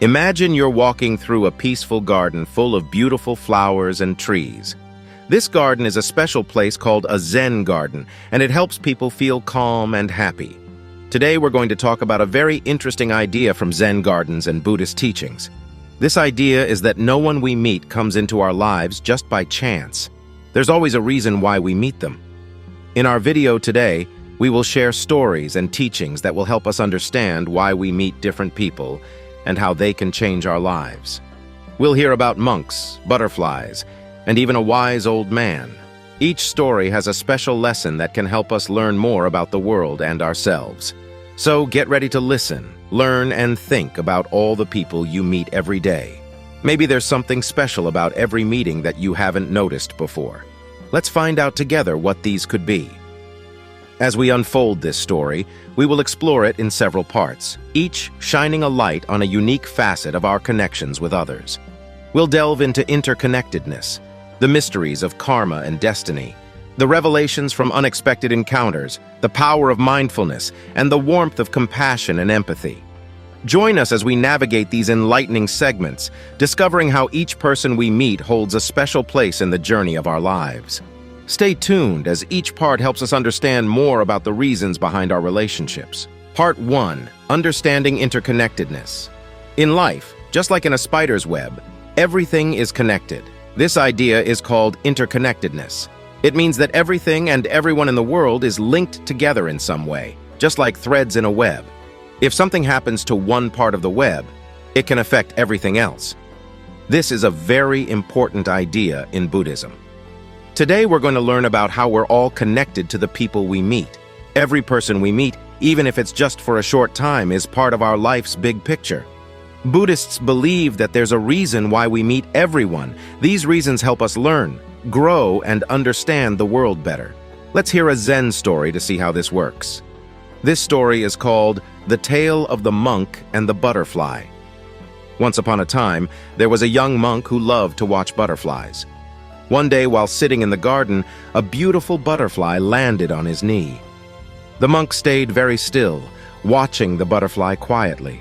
Imagine you're walking through a peaceful garden full of beautiful flowers and trees. This garden is a special place called a Zen garden, and it helps people feel calm and happy. Today we're going to talk about a very interesting idea from Zen gardens and Buddhist teachings. This idea is that no one we meet comes into our lives just by chance. There's always a reason why we meet them. In our video today, we will share stories and teachings that will help us understand why we meet different people and how they can change our lives. We'll hear about monks, butterflies, and even a wise old man. Each story has a special lesson that can help us learn more about the world and ourselves. So get ready to listen, learn, and think about all the people you meet every day. Maybe there's something special about every meeting that you haven't noticed before. Let's find out together what these could be. As we unfold this story, we will explore it in several parts, each shining a light on a unique facet of our connections with others. We'll delve into interconnectedness, the mysteries of karma and destiny, the revelations from unexpected encounters, the power of mindfulness, and the warmth of compassion and empathy. Join us as we navigate these enlightening segments, discovering how each person we meet holds a special place in the journey of our lives. Stay tuned as each part helps us understand more about the reasons behind our relationships. Part 1. Understanding interconnectedness. In life, just like in a spider's web, everything is connected. This idea is called interconnectedness. It means that everything and everyone in the world is linked together in some way, just like threads in a web. If something happens to one part of the web, it can affect everything else. This is a very important idea in Buddhism. Today we're going to learn about how we're all connected to the people we meet. Every person we meet, even if it's just for a short time, is part of our life's big picture. Buddhists believe that there's a reason why we meet everyone. These reasons help us learn, grow, and understand the world better. Let's hear a Zen story to see how this works. This story is called The Tale of the Monk and the Butterfly. Once upon a time, there was a young monk who loved to watch butterflies. One day, while sitting in the garden, a beautiful butterfly landed on his knee. The monk stayed very still, watching the butterfly quietly.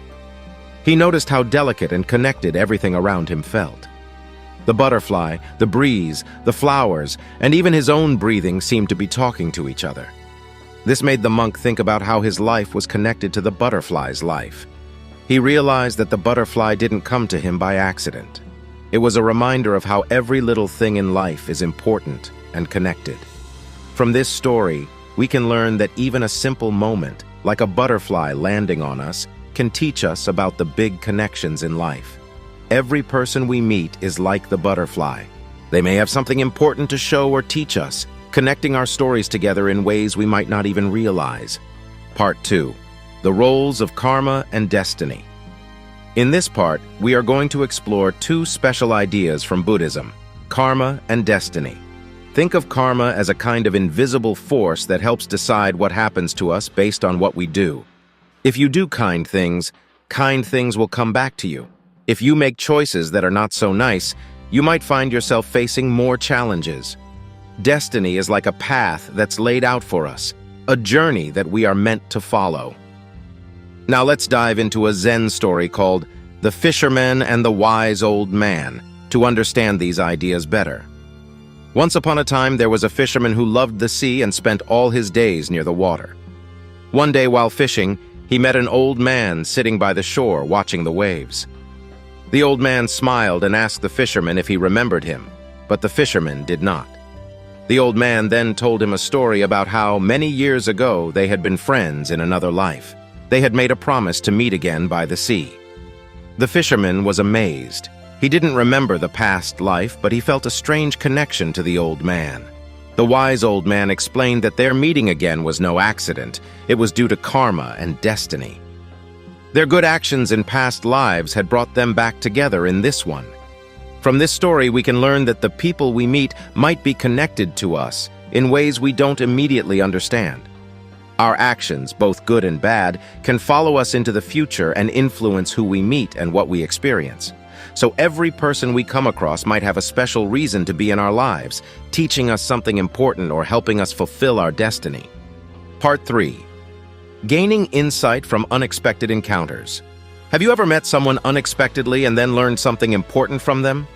He noticed how delicate and connected everything around him felt. The butterfly, the breeze, the flowers, and even his own breathing seemed to be talking to each other. This made the monk think about how his life was connected to the butterfly's life. He realized that the butterfly didn't come to him by accident. It was a reminder of how every little thing in life is important and connected. From this story, we can learn that even a simple moment, like a butterfly landing on us, can teach us about the big connections in life. Every person we meet is like the butterfly. They may have something important to show or teach us, connecting our stories together in ways we might not even realize. Part 2. The Roles of Karma and Destiny. In this part, we are going to explore two special ideas from Buddhism, karma and destiny. Think of karma as a kind of invisible force that helps decide what happens to us based on what we do. If you do kind things will come back to you. If you make choices that are not so nice, you might find yourself facing more challenges. Destiny is like a path that's laid out for us, a journey that we are meant to follow. Now let's dive into a Zen story called The Fisherman and the Wise Old Man to understand these ideas better. Once upon a time, there was a fisherman who loved the sea and spent all his days near the water. One day while fishing, he met an old man sitting by the shore watching the waves. The old man smiled and asked the fisherman if he remembered him, but the fisherman did not. The old man then told him a story about how many years ago they had been friends in another life. They had made a promise to meet again by the sea. The fisherman was amazed. He didn't remember the past life, but he felt a strange connection to the old man. The wise old man explained that their meeting again was no accident. It was due to karma and destiny. Their good actions in past lives had brought them back together in this one. From this story, we can learn that the people we meet might be connected to us in ways we don't immediately understand. Our actions, both good and bad, can follow us into the future and influence who we meet and what we experience. So every person we come across might have a special reason to be in our lives, teaching us something important or helping us fulfill our destiny. Part 3. Gaining insight from unexpected encounters. Have you ever met someone unexpectedly and then learned something important from them?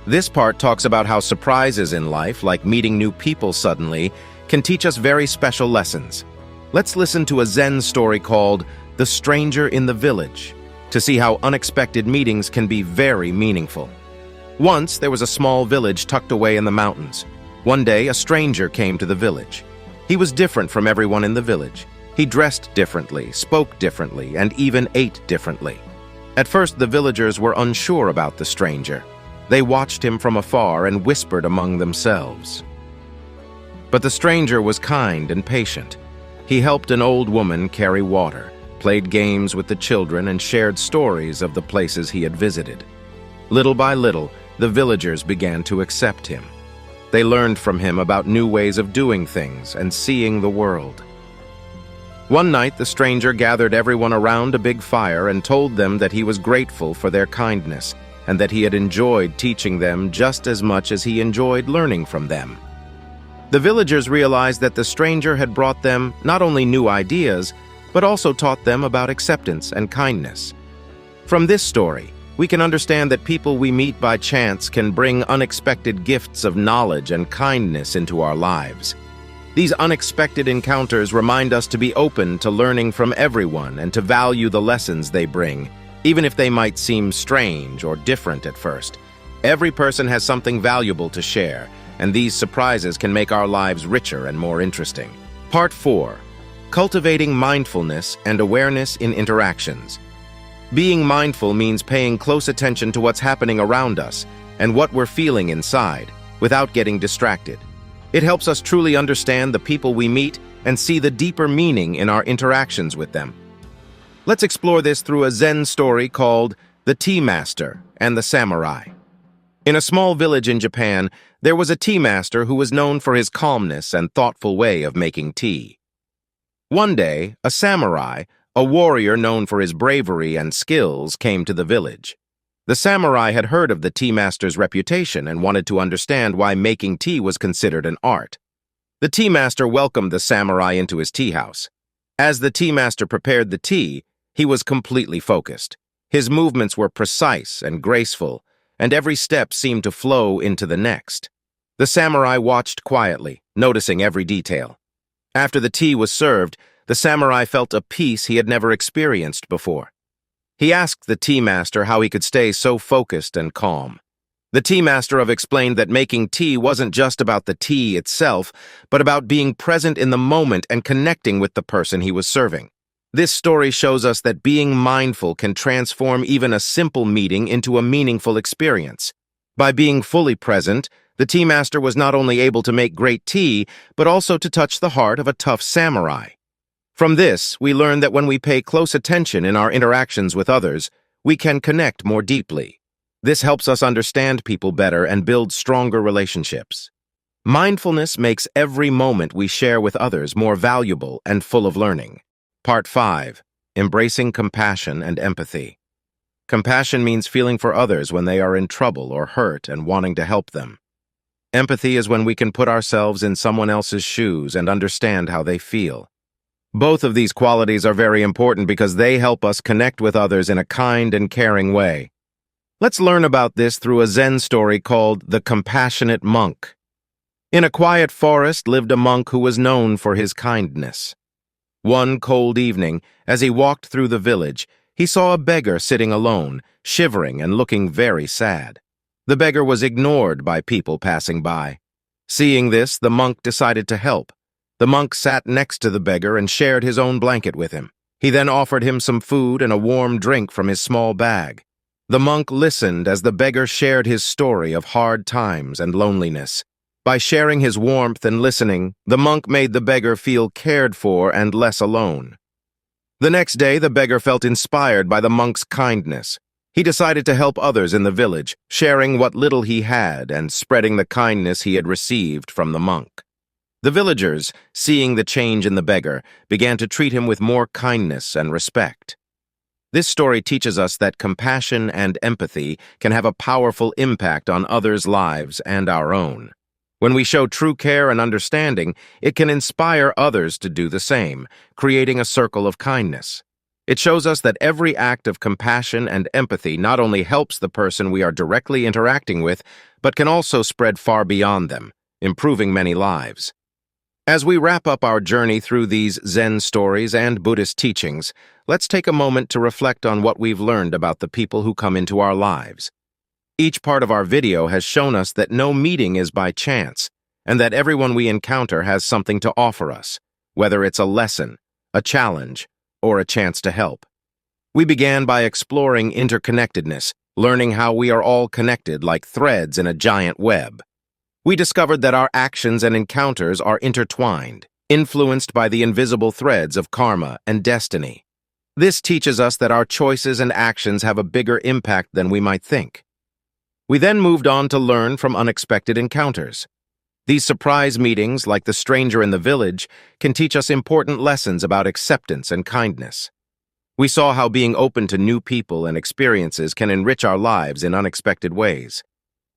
This part talks about how surprises in life, like meeting new people suddenly, can teach us very special lessons. Let's listen to a Zen story called The Stranger in the Village to see how unexpected meetings can be very meaningful. Once, there was a small village tucked away in the mountains. One day, a stranger came to the village. He was different from everyone in the village. He dressed differently, spoke differently, and even ate differently. At first, the villagers were unsure about the stranger. They watched him from afar and whispered among themselves. But the stranger was kind and patient. He helped an old woman carry water, played games with the children, and shared stories of the places he had visited. Little by little, the villagers began to accept him. They learned from him about new ways of doing things and seeing the world. One night, the stranger gathered everyone around a big fire and told them that he was grateful for their kindness and that he had enjoyed teaching them just as much as he enjoyed learning from them. The villagers realized that the stranger had brought them not only new ideas, but also taught them about acceptance and kindness. From this story, we can understand that people we meet by chance can bring unexpected gifts of knowledge and kindness into our lives. These unexpected encounters remind us to be open to learning from everyone and to value the lessons they bring, even if they might seem strange or different at first. Every person has something valuable to share, and these surprises can make our lives richer and more interesting. Part 4. Cultivating mindfulness and awareness in interactions. Being mindful means paying close attention to what's happening around us and what we're feeling inside, without getting distracted. It helps us truly understand the people we meet and see the deeper meaning in our interactions with them. Let's explore this through a Zen story called The Tea Master and the Samurai. In a small village in Japan, there was a tea master who was known for his calmness and thoughtful way of making tea. One day, a samurai, a warrior known for his bravery and skills, came to the village. The samurai had heard of the tea master's reputation and wanted to understand why making tea was considered an art. The tea master welcomed the samurai into his tea house. As the tea master prepared the tea, he was completely focused. His movements were precise and graceful, and every step seemed to flow into the next. The samurai watched quietly, noticing every detail. After the tea was served, the samurai felt a peace he had never experienced before. He asked the tea master how he could stay so focused and calm. The tea master explained that making tea wasn't just about the tea itself, but about being present in the moment and connecting with the person he was serving. This story shows us that being mindful can transform even a simple meeting into a meaningful experience. By being fully present, the tea master was not only able to make great tea, but also to touch the heart of a tough samurai. From this, we learn that when we pay close attention in our interactions with others, we can connect more deeply. This helps us understand people better and build stronger relationships. Mindfulness makes every moment we share with others more valuable and full of learning. Part 5. Embracing compassion and empathy. Compassion means feeling for others when they are in trouble or hurt and wanting to help them. Empathy is when we can put ourselves in someone else's shoes and understand how they feel. Both of these qualities are very important because they help us connect with others in a kind and caring way. Let's learn about this through a Zen story called The Compassionate Monk. In a quiet forest lived a monk who was known for his kindness. One cold evening, as he walked through the village, he saw a beggar sitting alone, shivering and looking very sad. The beggar was ignored by people passing by. Seeing this, the monk decided to help. The monk sat next to the beggar and shared his own blanket with him. He then offered him some food and a warm drink from his small bag. The monk listened as the beggar shared his story of hard times and loneliness. By sharing his warmth and listening, the monk made the beggar feel cared for and less alone. The next day, the beggar felt inspired by the monk's kindness. He decided to help others in the village, sharing what little he had and spreading the kindness he had received from the monk. The villagers, seeing the change in the beggar, began to treat him with more kindness and respect. This story teaches us that compassion and empathy can have a powerful impact on others' lives and our own. When we show true care and understanding, it can inspire others to do the same, creating a circle of kindness. It shows us that every act of compassion and empathy not only helps the person we are directly interacting with, but can also spread far beyond them, improving many lives. As we wrap up our journey through these Zen stories and Buddhist teachings, let's take a moment to reflect on what we've learned about the people who come into our lives. Each part of our video has shown us that no meeting is by chance, and that everyone we encounter has something to offer us, whether it's a lesson, a challenge, or a chance to help. We began by exploring interconnectedness, learning how we are all connected like threads in a giant web. We discovered that our actions and encounters are intertwined, influenced by the invisible threads of karma and destiny. This teaches us that our choices and actions have a bigger impact than we might think. We then moved on to learn from unexpected encounters. These surprise meetings, like the stranger in the village, can teach us important lessons about acceptance and kindness. We saw how being open to new people and experiences can enrich our lives in unexpected ways.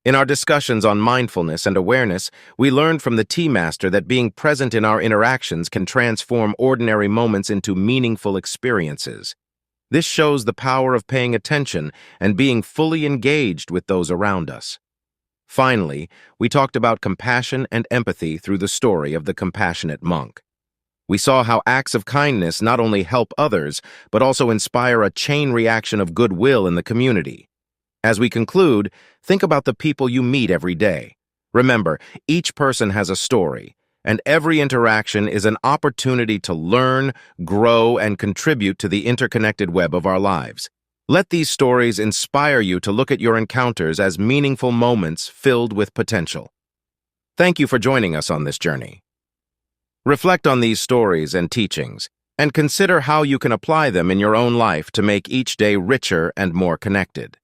In our discussions on mindfulness and awareness, we learned from the tea master that being present in our interactions can transform ordinary moments into meaningful experiences. This shows the power of paying attention and being fully engaged with those around us. Finally, we talked about compassion and empathy through the story of the compassionate monk. We saw how acts of kindness not only help others, but also inspire a chain reaction of goodwill in the community. As we conclude, think about the people you meet every day. Remember, each person has a story, and every interaction is an opportunity to learn, grow, and contribute to the interconnected web of our lives. Let these stories inspire you to look at your encounters as meaningful moments filled with potential. Thank you for joining us on this journey. Reflect on these stories and teachings, and consider how you can apply them in your own life to make each day richer and more connected.